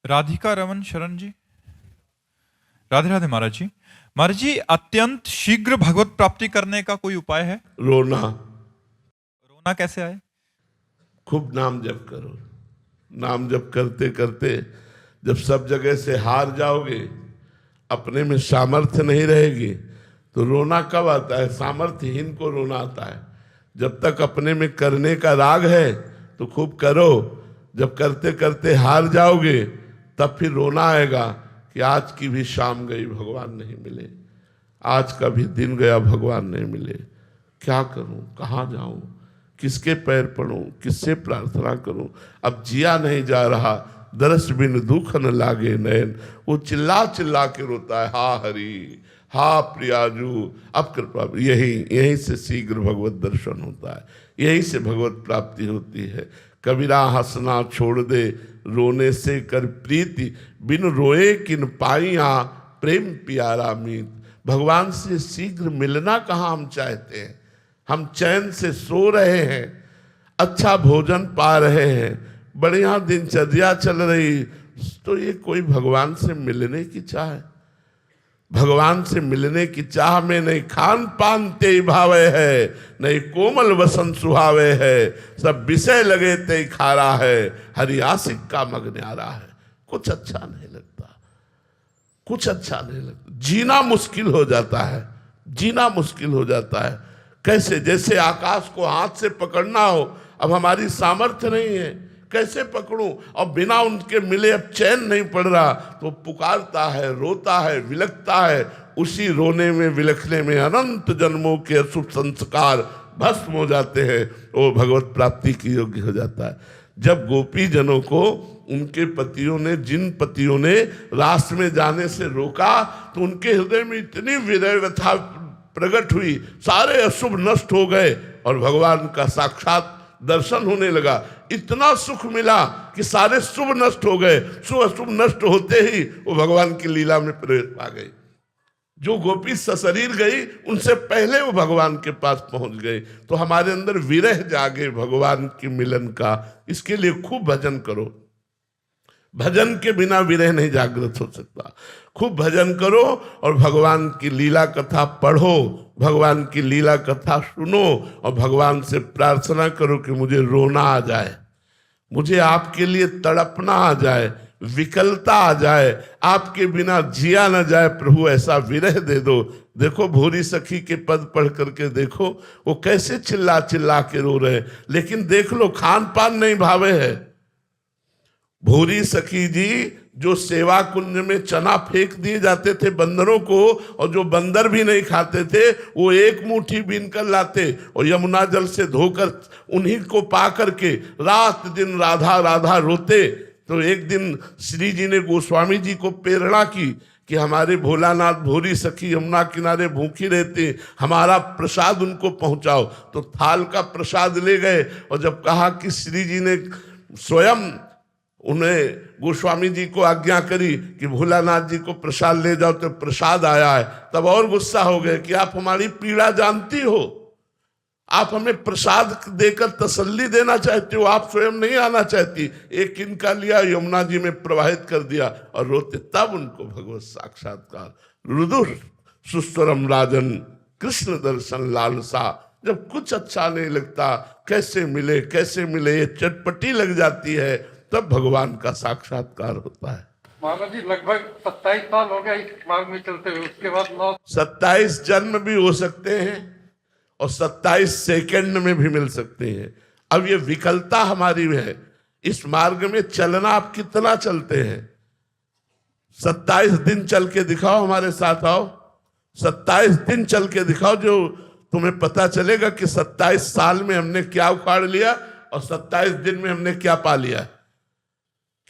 राधिका रमन शरण जी, राधे राधे महाराज जी। महाराज जी, अत्यंत शीघ्र भगवत प्राप्ति करने का कोई उपाय है? रोना। रोना कैसे आए? खूब नाम जप करो। नाम जप करते करते जब सब जगह से हार जाओगे, अपने में सामर्थ्य नहीं रहेगी, तो रोना कब आता है? सामर्थ्यहीन को रोना आता है। जब तक अपने में करने का राग है तो खूब करो। जब करते करते हार जाओगे तब फिर रोना आएगा कि आज की भी शाम गई, भगवान नहीं मिले। आज का भी दिन गया, भगवान नहीं मिले। क्या करूं, कहाँ जाऊं, किसके पैर पड़ूं, किससे प्रार्थना करूं? अब जिया नहीं जा रहा, दरस बिन दुख न लागे नयन। वो चिल्ला चिल्ला के रोता है, हा हरि, हा प्रियाजू, अब कृपा। यही से शीघ्र भगवत दर्शन होता है, यही से भगवत प्राप्ति होती है। कबीरा हंसना छोड़ दे, रोने से कर प्रीति, बिन रोए किन पाइया, प्रेम प्यारा मीत। भगवान से शीघ्र मिलना कहाँ हम चाहते हैं? हम चैन से सो रहे हैं, अच्छा भोजन पा रहे हैं, बढ़िया दिनचर्या चल रही, तो ये कोई भगवान से मिलने की चाह है? भगवान से मिलने की चाह में नहीं खान पान ते भावे है, नहीं कोमल वसन सुहावे है, सब विषय लगे ते खारा है, हरि आशिक का मग न्यारा है। कुछ अच्छा नहीं लगता, कुछ अच्छा नहीं लगता। जीना मुश्किल हो जाता है, जीना मुश्किल हो जाता है। कैसे? जैसे आकाश को हाथ से पकड़ना हो, अब हमारी सामर्थ्य नहीं है, कैसे पकड़ूं? और बिना उनके मिले अब चैन नहीं पड़ रहा, तो पुकारता है, रोता है, विलखता है। उसी रोने में, विलखने में अनंत जन्मों के अशुभ संस्कार भस्म हो जाते हैं, वो भगवत प्राप्ति की योग्य हो जाता है। जब गोपी जनों को उनके पतियों ने, जिन पतियों ने रास में जाने से रोका, तो उनके हृदय में इतनी विरह व्यथा प्रकट हुई, सारे अशुभ नष्ट हो गए और भगवान का साक्षात दर्शन होने लगा। इतना सुख मिला कि सारे शुभ नष्ट हो गए। शुभ अशुभ नष्ट होते ही वो भगवान की लीला में प्रवेश पा गई। जो गोपी सशरीर गई, उनसे पहले वो भगवान के पास पहुंच गए। तो हमारे अंदर विरह जागे भगवान के मिलन का। इसके लिए खूब भजन करो। भजन के बिना विरह नहीं जागृत हो सकता। खूब भजन करो और भगवान की लीला कथा पढ़ो, भगवान की लीला कथा सुनो और भगवान से प्रार्थना करो कि मुझे रोना आ जाए, मुझे आपके लिए तड़पना आ जाए, विकलता आ जाए, आपके बिना जिया न जाए। प्रभु ऐसा विरह दे दो। देखो भूरी सखी के पद पढ़ करके देखो, वो कैसे चिल्ला चिल्ला के रो रहे, लेकिन देख लो खान पान नहीं भावे है। भूरी सखी जी, जो सेवा कुंज में चना फेंक दिए जाते थे बंदरों को, और जो बंदर भी नहीं खाते थे, वो एक मुट्ठी बीन कर लाते और यमुना जल से धोकर उन्हीं को पा करके रात दिन राधा राधा रोते। तो एक दिन श्री जी ने गोस्वामी जी को प्रेरणा की कि हमारे भोलानाथ भूरी सखी यमुना किनारे भूखी रहते, हमारा प्रसाद उनको पहुंचाओ। तो थाल का प्रसाद ले गए और जब कहा कि श्री जी ने स्वयं उन्हें गोस्वामी जी को आज्ञा करी कि भोलानाथ जी को प्रसाद ले जाओ, तो प्रसाद आया है, तब और गुस्सा हो गए कि आप हमारी पीड़ा जानती हो, आप हमें प्रसाद देकर तसल्ली देना चाहते हो, आप स्वयं नहीं आना चाहती। एक इनका लिया, यमुना जी में प्रवाहित कर दिया और रोते। तब उनको भगवत साक्षात्कार। रुदुर सुस्वरम राजन, कृष्ण दर्शन लालसा। जब कुछ अच्छा नहीं लगता, कैसे मिले कैसे मिले, ये चटपटी लग जाती है, तब भगवान का साक्षात्कार होता है। महाराज जी, लगभग 27 साल हो गए इस मार्ग में चलते हुए, उसके बाद 27 जन्म भी हो सकते हैं और 27 सेकंड में भी मिल सकते हैं। अब ये विकलता हमारी है। इस मार्ग में चलना आप कितना चलते हैं? 27 दिन चल के दिखाओ, हमारे साथ आओ। 27 दिन चल के दिखाओ, जो तुम्हें पता चलेगा कि 27 साल में हमने क्या उखाड़ लिया और 27 दिन में हमने क्या पा लिया।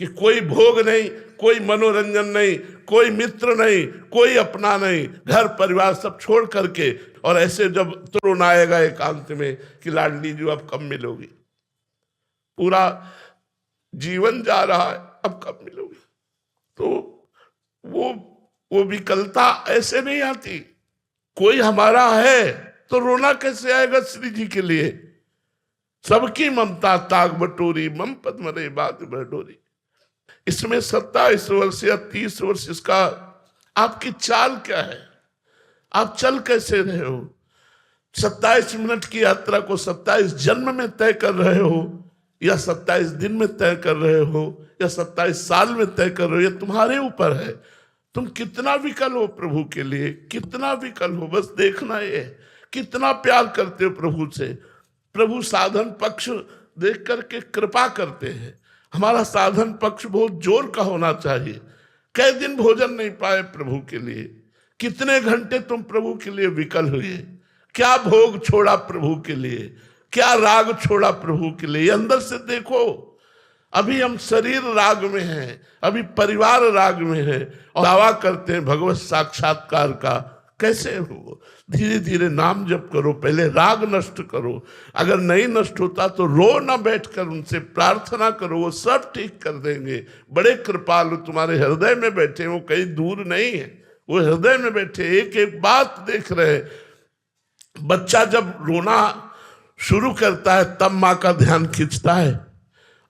कि कोई भोग नहीं, कोई मनोरंजन नहीं, कोई मित्र नहीं, कोई अपना नहीं, घर परिवार सब छोड़ करके, और ऐसे जब तरुण आएगा एकांत में कि लाडली जी अब कब मिलोगी, पूरा जीवन जा रहा है, अब कब मिलोगी। तो वो विकलता ऐसे नहीं आती। कोई हमारा है तो रोना कैसे आएगा श्री जी के लिए? सबकी ममता ताग बटोरी, मम पद्म रे बात बटोरी। इसमें 27 वर्ष या 30 वर्ष इसका आपकी चाल क्या है? आप चल कैसे रहे हो? 27 मिनट की यात्रा को 27 जन्म में तय कर रहे हो, या 27 दिन में तय कर रहे हो, या 27 साल में तय कर रहे हो? ये तुम्हारे ऊपर है। तुम कितना विकल हो प्रभु के लिए, कितना विकल हो, बस देखना ये कितना प्यार करते हो प्रभु से। प्रभु साधन पक्ष देख करके कृपा करते हैं। हमारा साधन पक्ष बहुत जोर का होना चाहिए। कई दिन भोजन नहीं पाए प्रभु के लिए, कितने घंटे तुम प्रभु के लिए विकल हुए, क्या भोग छोड़ा प्रभु के लिए, क्या राग छोड़ा प्रभु के लिए। अंदर से देखो, अभी हम शरीर राग में हैं, अभी परिवार राग में है, और दावा करते हैं भगवत साक्षात्कार का। कैसे हो? धीरे धीरे नाम जप करो, पहले राग नष्ट करो। अगर नहीं नष्ट होता तो रो ना बैठकर उनसे प्रार्थना करो, वो सब ठीक कर देंगे। बड़े कृपालु तुम्हारे हृदय में बैठे, वो कहीं दूर नहीं है, वो हृदय में बैठे, एक एक बात देख रहे। बच्चा जब रोना शुरू करता है तब माँ का ध्यान खींचता है।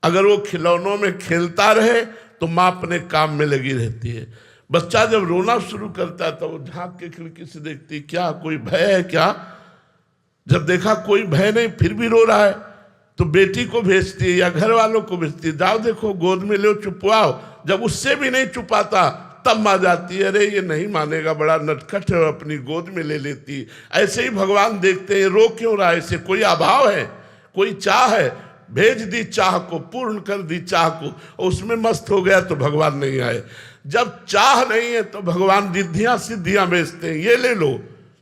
अगर वो खिलौनों में खेलता रहे तो माँ अपने काम में लगी रहती है। बच्चा जब रोना शुरू करता है तो वो झांक के खिड़की से देखती, क्या कोई भय है क्या? जब देखा कोई भय नहीं फिर भी रो रहा है तो बेटी को भेजती है या घर वालों को भेजती है, जाओ देखो गोद में लो चुपवाओ। जब उससे भी नहीं चुपाता तब माँ जाती है, अरे ये नहीं मानेगा, बड़ा नटखट है, अपनी गोद में ले लेती। ऐसे ही भगवान देखते हैं, रो क्यों रहा है? इसे कोई अभाव है, कोई चाह है? भेज दी चाह को, पूर्ण कर दी चाह को, और उसमें मस्त हो गया तो भगवान नहीं आए। जब चाह नहीं है तो भगवान रिद्धियां सिद्धियां बेचते हैं, ये ले लो।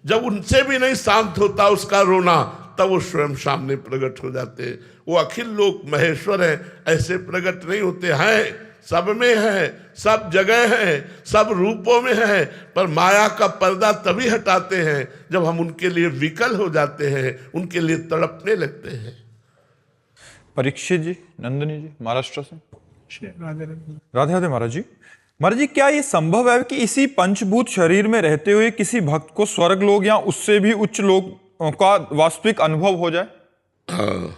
जब उनसे भी नहीं शांत होता उसका रोना, तब वो स्वयं सामने प्रकट हो जाते हैं। वो अखिल लोक महेश्वर है, ऐसे प्रकट नहीं होते हैं, सब में है, सब जगह है, सब रूपों में है, पर माया का पर्दा तभी हटाते हैं जब हम उनके लिए विकल हो जाते हैं, उनके लिए तड़पने लगते हैं। परीक्षित जी, नंदिनी जी, महाराष्ट्र से। राधे राधे महाराज जी। महाराज जी, क्या ये संभव है कि इसी पंचभूत शरीर में रहते हुए किसी भक्त को स्वर्ग लोक या उससे भी उच्च लोक का वास्तविक अनुभव हो जाए? हाँ,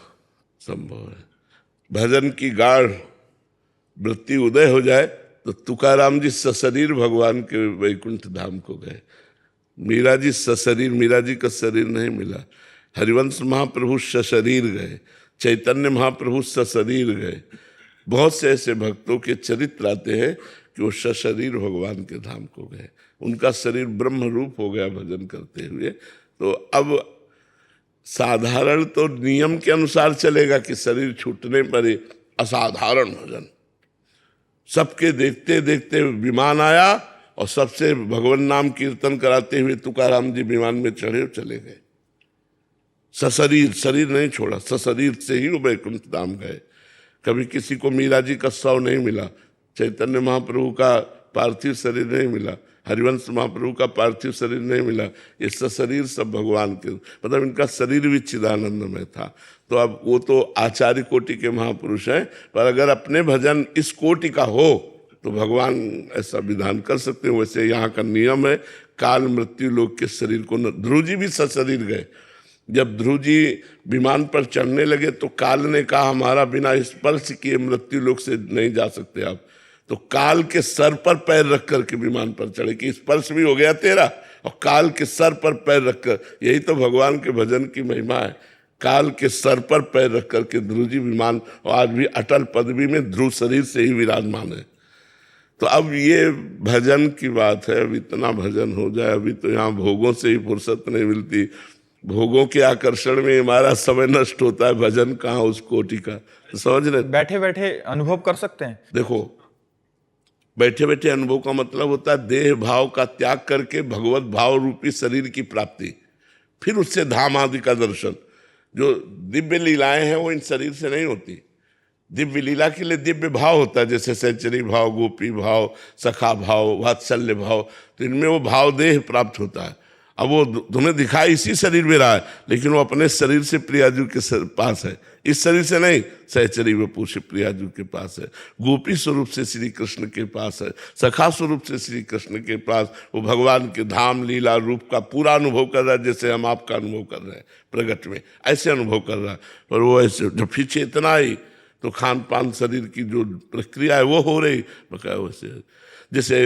संभव है। भजन की गाढ़ वृत्ति उदय हो जाए तो तुकाराम जी सशरीर भगवान के वैकुंठ धाम को गए। मीरा जी सशरीर, मीरा जी का शरीर नहीं मिला। हरिवंश महाप्रभु सशरीर गए, चैतन्य महाप्रभु सशरीर गए। बहुत से ऐसे भक्तों के चरित्र आते हैं कि वो सशरीर भगवान के धाम को गए, उनका शरीर ब्रह्म रूप हो गया भजन करते हुए। तो अब साधारण तो नियम के अनुसार चलेगा कि शरीर छूटने पर ही असाधारण भजन। सबके देखते देखते विमान आया और सबसे भगवान नाम कीर्तन कराते हुए तुकाराम जी विमान में चढ़े चले गए। सशरीर, शरीर नहीं छोड़ा, सशरीर से ही वो वैकुंठ धाम गए। कभी किसी को मीरा जी का शव नहीं मिला, चैतन्य महाप्रभु का पार्थिव शरीर नहीं मिला, हरिवंश महाप्रभु का पार्थिव शरीर नहीं मिला। ये सशरीर सब भगवान के, मतलब इनका शरीर भी चिदानंद में था। तो अब वो तो आचार्य कोटि के महापुरुष हैं, पर अगर अपने भजन इस कोटि का हो तो भगवान ऐसा विधान कर सकते हैं। वैसे यहाँ का नियम है, काल मृत्यु लोक के शरीर को ध्रुव जी भी सशरीर गए। जब ध्रुव जी विमान पर चढ़ने लगे तो काल ने कहा, हमारा बिना स्पर्श किए मृत्यु लोक से नहीं जा सकते आप। तो काल के सर पर पैर रख करके विमान पर चढ़े कि स्पर्श भी हो गया तेरा, और काल के सर पर पैर रखकर, यही तो भगवान के भजन की महिमा है। काल के सर पर पैर रख करके ध्रुव जी विमान, और आज भी अटल पदवी में ध्रुव शरीर से ही विराजमान है। तो अब ये भजन की बात है, अब इतना भजन हो जाए। अभी तो यहाँ भोगों से ही फुर्सत नहीं मिलती, भोगों के आकर्षण में हमारा समय नष्ट होता है। भजन कहाँ उस कोटि का, तो समझ रहे? बैठे बैठे अनुभव कर सकते हैं। देखो, बैठे बैठे अनुभव का मतलब होता है देह भाव का त्याग करके भगवत भाव रूपी शरीर की प्राप्ति, फिर उससे धाम आदि का दर्शन। जो दिव्य लीलाएं हैं वो इन शरीर से नहीं होती। दिव्य लीला के लिए दिव्य भाव होता है, जैसे सैचरी भाव, गोपी भाव, सखा भाव, वात्सल्य भाव, तो इनमें वो भाव देह प्राप्त होता है। अब वो तुम्हें दिखाई इसी शरीर में रहा है, लेकिन वो अपने शरीर से प्रियाजू के पास है, इस शरीर से नहीं। सहचरी वपु से प्रियाजू के पास है, गोपी स्वरूप से श्री कृष्ण के पास है, सखा स्वरूप से श्री कृष्ण के पास। वो भगवान के धाम लीला रूप का पूरा अनुभव कर रहा है, जैसे हम आपका अनुभव कर रहे हैं प्रगट में, ऐसे अनुभव कर रहा है। और वो ऐसे जब फिर चेतना आई, तो खान पान शरीर की जो प्रक्रिया है वो हो रही। मैं कहा वैसे जैसे